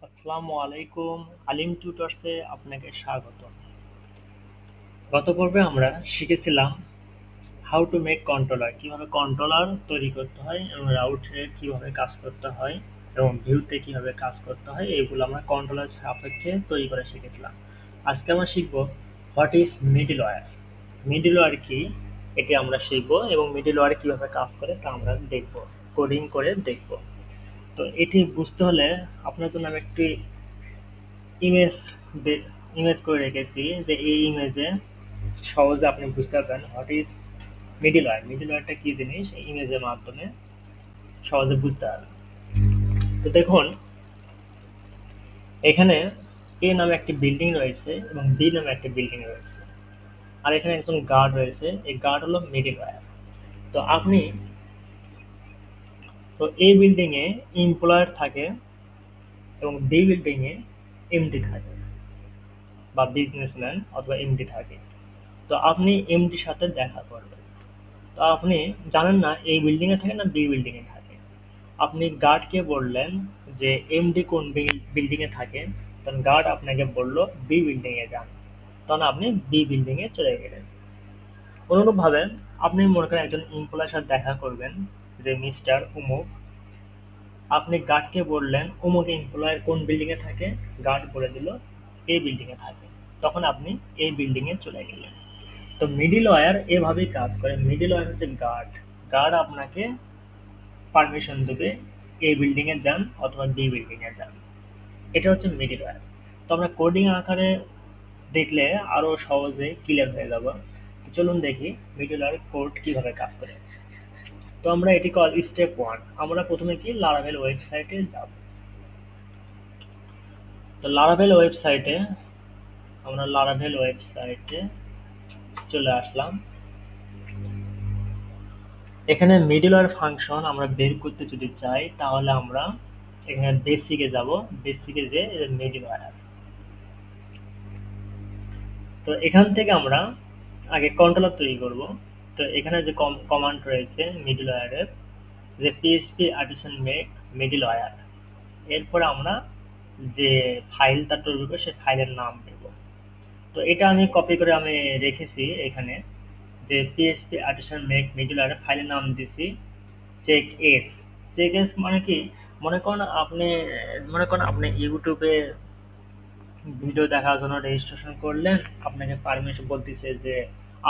আসসালামু আলাইকুম। আলিম টিউটরসে আপনাকে স্বাগত। গত পর্বে আমরা শিখেছিলাম হাউ টু মেক কন্ট্রোলার, কিভাবে কন্ট্রোলার তৈরি করতে হয় এবং রাউটে কিভাবে কাজ করতে হয় এবং ভিউতে কিভাবে কাজ করতে হয়, এগুলো আমরা কন্ট্রোলার সাপেক্ষে তৈরি করে শিখেছিলাম। আজকে আমরা শিখব হোয়াট ইজ মিডলওয়্যার। মিডলওয়্যার কি এটি আমরা শিখব এবং মিডলওয়্যার কিভাবে কাজ করে তা আমরা দেখব, কোডিং করে দেখব। তো এটি বুঝতে হলে আপনার জন্য আমি একটি ইমেজ ইমেজ করে রেখেছি, যে এই ইমেজে সহজে আপনি বুঝতে পারবেন হোয়াট ইজ মিডলওয়্যার। মিডলওয়্যারটা কি জিনিস এই ইমেজের মাধ্যমে সহজে বুঝতে পারবেন। তো দেখুন, এখানে এ নামে একটি বিল্ডিং রয়েছে এবং বি নামে একটি বিল্ডিং রয়েছে, আর এখানে একজন গার্ড রয়েছে। এই গার্ড হলো মিডলওয়্যার। তো আপনি তো এই বিল্ডিং এ এমপ্লয়ার থাকে এবং বি বিল্ডিং এ এমডি থাকে বা বিজনেসম্যান অথবা এমডি থাকে। তো আপনি এমডির সাথে দেখা করবেন। তো আপনি জানেন না এই বিল্ডিং এ থাকে না বি বিল্ডিং এ থাকে। আপনি গার্ডকে বললেন যে এমডি কোন বিল্ডিং এ থাকে, তখন গার্ড আপনাকে বলল বি বিল্ডিং এ যান। তখন আপনি বি বিল্ডিং এ চলে গেলেন। অনুরূপভাবে আপনি মনে করেন একজন এমপ্লয়ের সাথে দেখা করবেন, যে মিস্টার উমুক। আপনি গার্ডকে বললেন উমুক এমপ্লয়ার কোন বিল্ডিং এ থাকে, গার্ড বলে দিল এই বিল্ডিং এ থাকে। তখন আপনি এই বিল্ডিং এ চলে গেলেন। তো মিডিল ওয়্যার এভাবেই কাজ করে। মিডিল ওয়্যার হচ্ছে গার্ড। গার্ড আপনাকে পারমিশন দেবে এই বিল্ডিং এ যান অথবা বি বিল্ডিং এ যান। এটা হচ্ছে মিডিল ওয়্যার। তো আমরা কোডিং আকারে দেখলে আরো সহজে ক্লিয়ার হয়ে যাব। তো চলুন দেখি মিডিল ওয়্যার কোড কিভাবে কাজ করে। তো আমরা এটি কল স্টেপ ওয়ান। আমরা প্রথমে কি লারাভেল ওয়েবসাইটে যাব। তো লারাভেল ওয়েবসাইটে চলে আসলাম। এখানে মিডলওয়্যার ফাংশন আমরা বের করতে যদি চাই, তাহলে আমরা এখানে বেসিকে যাব। বেসিকে যে মিডলওয়্যার, তো এখান থেকে আমরা আগে কন্ট্রোলার তৈরি করব। তো এখানে যে কমান্ড রয়েছে মিডলওয়্যারের, যে পিএইচপি আর্টিসান মেক মিডলওয়্যার, এরপর আমরা যে ফাইলটা তৈরি করবো সেই ফাইলের নাম দেব। তো এটা আমি কপি করে আমি রেখেছি এখানে, যে পিএইচপি আর্টিসান মেক মিডলওয়্যার ফাইলের নাম দিয়েছি চেক এস। চেক এস মানে কি, মনে করেন আপনি ইউটিউবে ভিডিও দেখার জন্য রেজিস্ট্রেশন করলেন। আপনাকে পারমিশন বলতেছে যে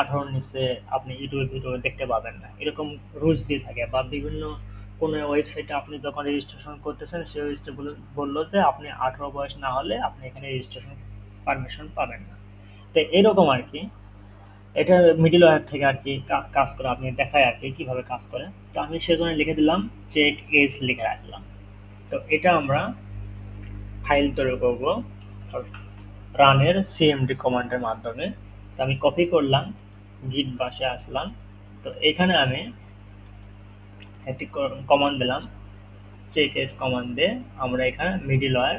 18 নিচে আপনি ইউটিউবে ভিডিও দেখতে পাবেন না, এরকম রুলস দিয়ে থাকে। বা বিভিন্ন কোনো ওয়েবসাইটে আপনি যখন রেজিস্ট্রেশন করতেছেন, সেই ওয়েবসাইটে বললো যে আপনি 18 বয়স না হলে আপনি এখানে রেজিস্ট্রেশন পারমিশন পাবেন না। তো এরকম আর কি, এটা মিডল ওয়্যার থেকে আর কি কাজ করে, আপনি দেখায় আর কি কিভাবে কাজ করে। তো আমি সেজন্য লিখে দিলাম চেক এজ, লিখে রাখলাম। তো এটা আমরা ফাইল তৈরি করবো রানের সিএমডি কমান্ডের মাধ্যমে। তো আমি কপি করলাম, গিট বাসে আসলাম। তো এখানে আমি একটি কমান্ড দিলাম, চেক এজ কমান্ড দিয়ে আমরা এখানে মিডল ওয়্যার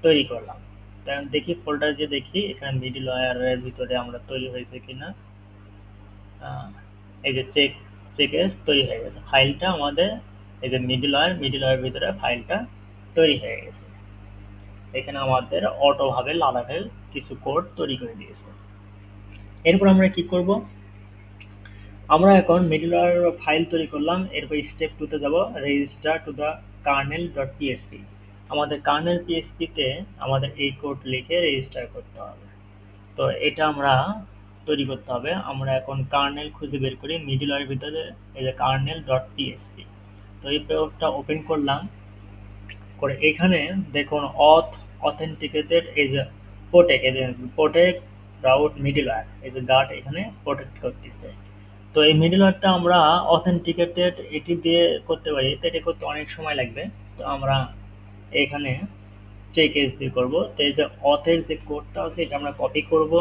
তৈরি করলাম। তাহলে দেখি ফোল্ডার যে দেখি এখানে মিডল ওয়্যারের ভিতরে আমরা তৈরি হয়েছে কিনা। এই যে চেক এজ তৈরি হয়ে গেছে ফাইলটা আমাদের। এই যে মিডল ওয়্যার ভিতরে ফাইলটা তৈরি হয়ে গেছে। এখানে আমাদের অটো ভাবে লারাভেল কিছু কোড তৈরি করে দিয়েছে। এরপর আমরা কি করব, আমরা এখন মিডলওয়্যার ফাইল তৈরি করলাম। এরপর স্টেপ 2 তে যাব, register to the kernel dot PSP. আমাদের কার্নেল পিএসপিতে আমাদের এই কোড লিখে রেজিস্টার করতে হবে। তো এটা আমরা তৈরি করতে হবে। আমরা এখন কার্নেল খুঁজে বের করি মিডলওয়্যারের ভিতরে, এই যে কার্নেল ডট পিএসপি। তো এই পেজটা ওপেন করলাম, করে এখানে দেখুন অথেন্টিকেটেড, এই যে প্রোটেক্ট রাউট মিডলওয়্যার, এই যে গার্ড এখানে প্রোটেক্ট করতেছে। তো এই মিডলওয়্যারটা আমরা অথেন্টিকেটেড এটি দিয়ে করতে পারি, তো এটা করতে অনেক সময় লাগবে। তো আমরা এখানে চেক এস দিয়ে করবো। তো এই যে অথের যে কোডটা আছে এটা আমরা কপি করব,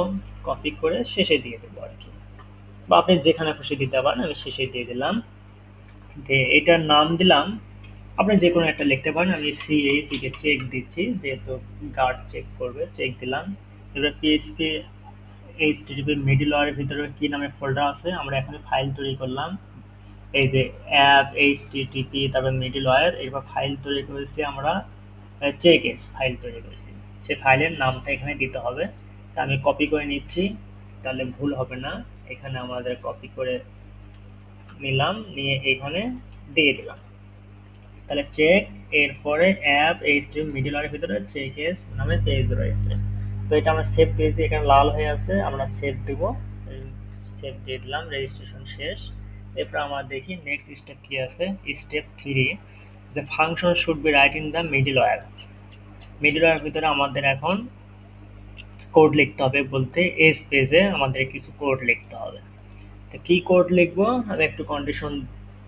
কপি করে শেষে দিয়ে দেবো আর কি, বা আপনি যেখানে খুশি দিতে পারেন। আমি শেষে দিয়ে দিলাম, দিয়ে এটার নাম দিলাম, আপনি যে কোনো একটা লিখতে পারেন। আমি সিএসি কে চেক দিচ্ছি, যেহেতু গার্ড চেক করবে, চেক দিলাম। এবার পিএইচপি এইচটিটিপি মিডলওয়্যারের ভিতরে কি নামে ফোল্ডার আছে, আমরা এখানে ফাইল তৈরি করলাম। এই যে অ্যাপ এইচটিটিপি তারপর মিডলওয়্যার, এরপর ফাইল তৈরি করেছি আমরা চেকএস ফাইল তৈরি করেছি, সেই ফাইলের নামটা এখানে দিতে হবে। তা আমি কপি করে নিচ্ছি, তাহলে ভুল হবে না। এখানে আমাদের কপি করে নিলাম, নিয়ে এখানে দিয়ে দিলাম। তাহলে চেক, এরপরে অ্যাপ এইচটিএম মিডলওয়্যারের ভিতরে চেক এস নামে পেজ রয়েছে। তো এটা আমরা সেভ দিয়েছি, এখানে লাল হয়ে আছে, আমরা সেভ দিব। সেভ দিয়ে দিলাম, রেজিস্ট্রেশন শেষ। এরপর আমরা দেখি নেক্সট স্টেপ কি আছে। স্টেপ 3, যে function should be write in the middleware. মিডলওয়্যারের ভিতরে আমাদের এখন কোড লিখতে হবে, বলতে এস পেজে আমাদের কিছু কোড লিখতে হবে। তো কি কোড লিখবো, আমি একটু কন্ডিশন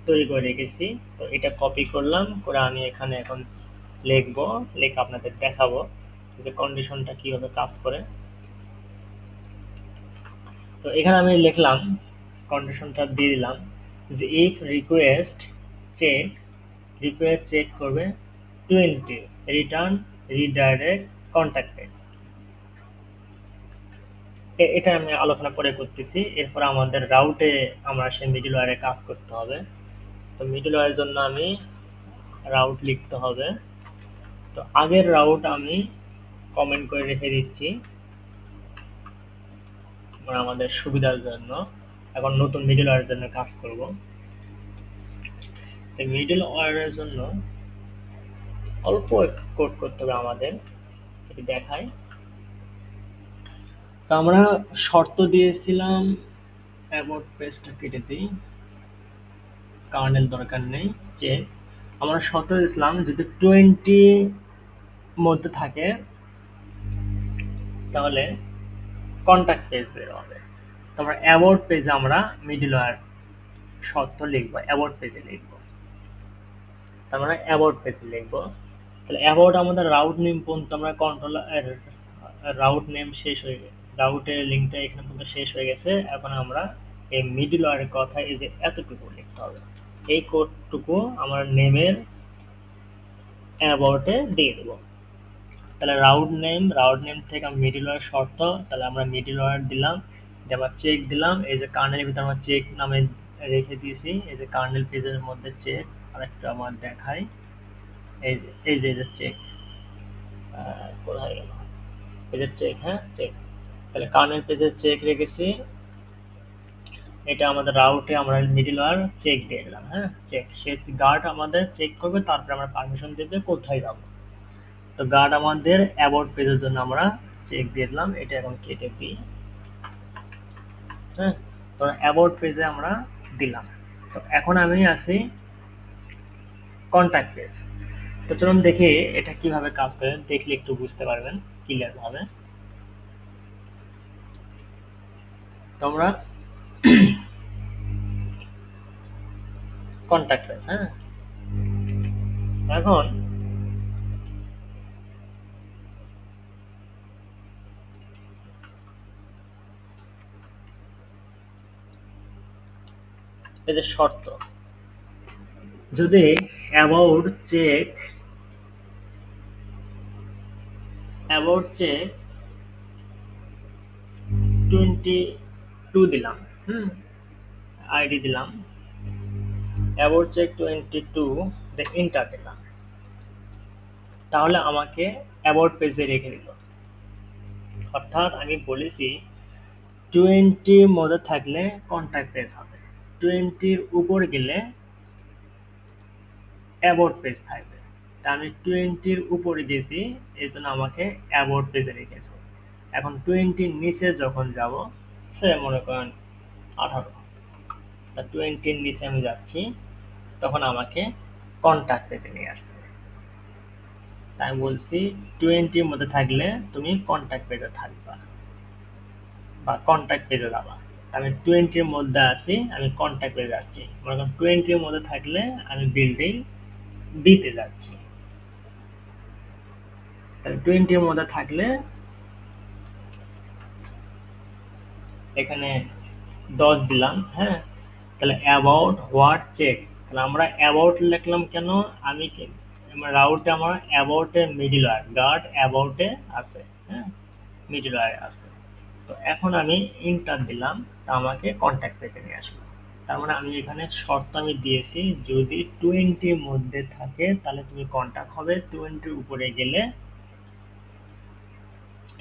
তৈরি করে রেখেছি। তো এটা কপি করলাম, করে আমি এখানে এখন লিখবো, লিখে আপনাদের দেখাবো যে কন্ডিশনটা কিভাবে কাজ করে। তো এখানে আমি লিখলাম, কন্ডিশনটা দিয়ে দিলাম যে if request check, request check করবে 20, রিটার্ন রিডাইরেক্ট কন্ট্যাক্ট পেজ। এটা আমি আলোচনা পরে করতেছি। এরপর আমাদের রাউটে আমরা সেই মিডলওয়্যারে কাজ করতে হবে। তো মিডলওয়্যারের জন্য আমি রাউট লিখতে হবে। তো আগের রাউট আমি কমেন্ট করে রেখে দিচ্ছি আমাদের সুবিধার জন্য। এখন নতুন মিডলওয়্যারের জন্য কাজ করব। তো মিডলওয়্যারের জন্য অল্প কোড করতে হবে আমাদের, এটি দেখাই। তো আমরা শর্ত দিয়েছিলাম, অ্যাবাউট পেজটা কেটে দিই, কার্নেল দরকার নেই। যে আমরা শর্ত দিয়েছিলাম যদি 20 মধ্যে থাকে তাহলে কন্ট্যাক্ট পেজ বের হবে। তো আমরা অ্যাবাউট পেজে আমরা মিডলওয়্যার শর্ত লিখবো, অ্যাবাউট পেজে লিখবো। তার মানে অ্যাবাউট পেজে লিখবো। তাহলে অ্যাবাউট আমাদের রাউট নেম পর্যন্ত আমরা কন্ট্রোলার, রাউট নেম শেষ হয়ে গেছে, রাউটের লিঙ্কটা এখানে পর্যন্ত শেষ হয়ে গেছে। এখন আমরা এই মিডলওয়্যারের কথা এই যে এতটুকু লিখতে হবে, এই কোডটুকু আমার নেমের অ্যাবাউটে দিয়ে দেবো। তাহলে রাউট নেম থেকে আমি মিডলওয়্যার শর্ত, তাহলে আমরা মিডলওয়্যার দিলাম, দিয়ে আবার চেক দিলাম। এই যে কার্নেলের ভিতরে আমরা চেক নামে রেখে দিয়েছি, এই যে কার্নেল পেজের মধ্যে চেক। আরেকটা আমার দেখাই, এই যে চেক কোথায় গেল, এই যে চেক, হ্যাঁ চেক। তাহলে কার্নেল পেজে চেক রেখেছি, এটা আমাদের রাউটে আমরা মিডলওয়্যার চেক দিয়ে দিলাম। হ্যাঁ চেক, সে গার্ড আমাদের চেক করবে, তারপরে আমরা পারমিশন দেবে কোথায় যাব। তো গার্ড আমাদের অ্যাবাউট পেজের জন্য আমরা চেক দিয়ে দিলাম, এটা এখন কেটে দিই। হ্যাঁ, তো অ্যাবাউট পেজে আমরা দিলাম। তো এখন আমি আছি কন্ট্যাক্ট পেজ। তো চলুন দেখি এটা কিভাবে কাজ করে, দেখলে একটু বুঝতে পারবেন ক্লিয়ার ভাবে। তোমরা কন্ট্যাক্ট পেজ, হ্যাঁ এখন এই যে শর্ত, যদি অ্যাবাউট চেক 22 দিলাম, আইডি দিলাম অ্যাবাউট চেক 22, ইন্টার দিলাম, তাহলে আমাকে অ্যাবাউট পেজে রেখে দিল। অর্থাৎ আমি বলেছি 20 মধ্যে থাকলে কন্ট্যাক্ট পেজ হবে, 20 উপর গেলে অ্যাবাউট পেজ থাকবে। তা আমি 20 উপরে দিয়েছি, এই জন্য আমাকে অ্যাবাউট পেজে রেখেছে। এখন 20 নিচে যখন যাব, সে মনে করেন 18, তা 20 নিচে আমি যাচ্ছি, তখন আমাকে কন্ট্যাক্ট পেজে নিয়ে আসছে। তাই আমি বলছি 20 মধ্যে থাকলে তুমি কন্ট্যাক্ট পেজে থাকবা বা কন্ট্যাক্ট পেজে যাবা। আমি 20 মধ্যে আছি, আমি কন্ট্যাক্ট পেজে যাচ্ছি। মনে করেন 20 মধ্যে থাকলে আমি বিল্ডিং বিতে যাচ্ছি। তাহলে 20 মধ্যে থাকলে এখানে 10 দিলাম, হ্যাঁ। তাহলে অ্যাবাউট হোয়াট চেক, তাহলে আমরা অ্যাবাউট লিখলাম কেন, আমি রাউটে আমার অ্যাবাউটে মিডলওয়্যার গার্ড অ্যাবাউটে আছে, হ্যাঁ মিডলওয়্যারে আছে। তো এখন আমি ইন্টার দিলাম, তা আমাকে কন্ট্যাক্ট পেজে নিয়ে আসলো। তার মানে আমি এখানে শর্ত আমি দিয়েছি, যদি 20 মধ্যে থাকে তাহলে তুমি কন্টাক্ট হবে, 20 উপরে গেলে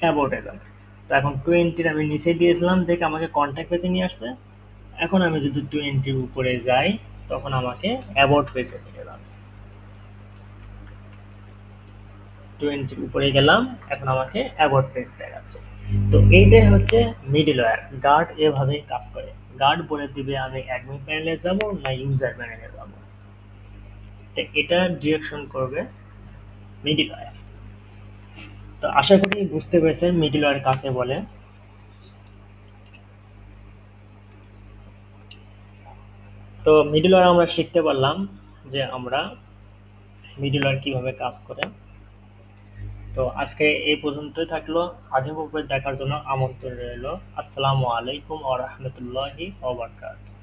অ্যাবর্টে যাবে। তো এখন 20 আমি নিচে দিয়েছিলাম দেখে আমাকে কন্ট্যাক্ট পেজে নিয়ে আসছে। এখন আমি যদি 20 উপরে যাই তখন আমাকে অ্যাবর্ট পেজে নিয়ে যাবে। 20 উপরে গেলাম, এখন আমাকে অ্যাবর্ট পেজ দেখাচ্ছে। তো এইটাই হচ্ছে মিডলওয়্যার। গার্ড এভাবেই কাজ করে। গার্ড বলে দিবে আমি অ্যাডমিন প্যানেলে যাব না ইউজার প্যানেলে যাব। তো এটা ডিরেকশন করবে মিডলওয়্যার। তো আশা করি বুঝতে পেরেছেন মিডলওয়্যার কাকে বলে। তো মিডলওয়্যার আমরা শিখতে পারলাম যে আমরা মিডলওয়্যার কিভাবে কাজ করে। তো আজকে এই পর্যন্তই থাকলো। আধুনিক দেখার জন্য আমন্ত্রণ রইল। আসসালামু আলাইকুম ওয়া রাহমাতুল্লাহি ওয়া বারাকাতুহু।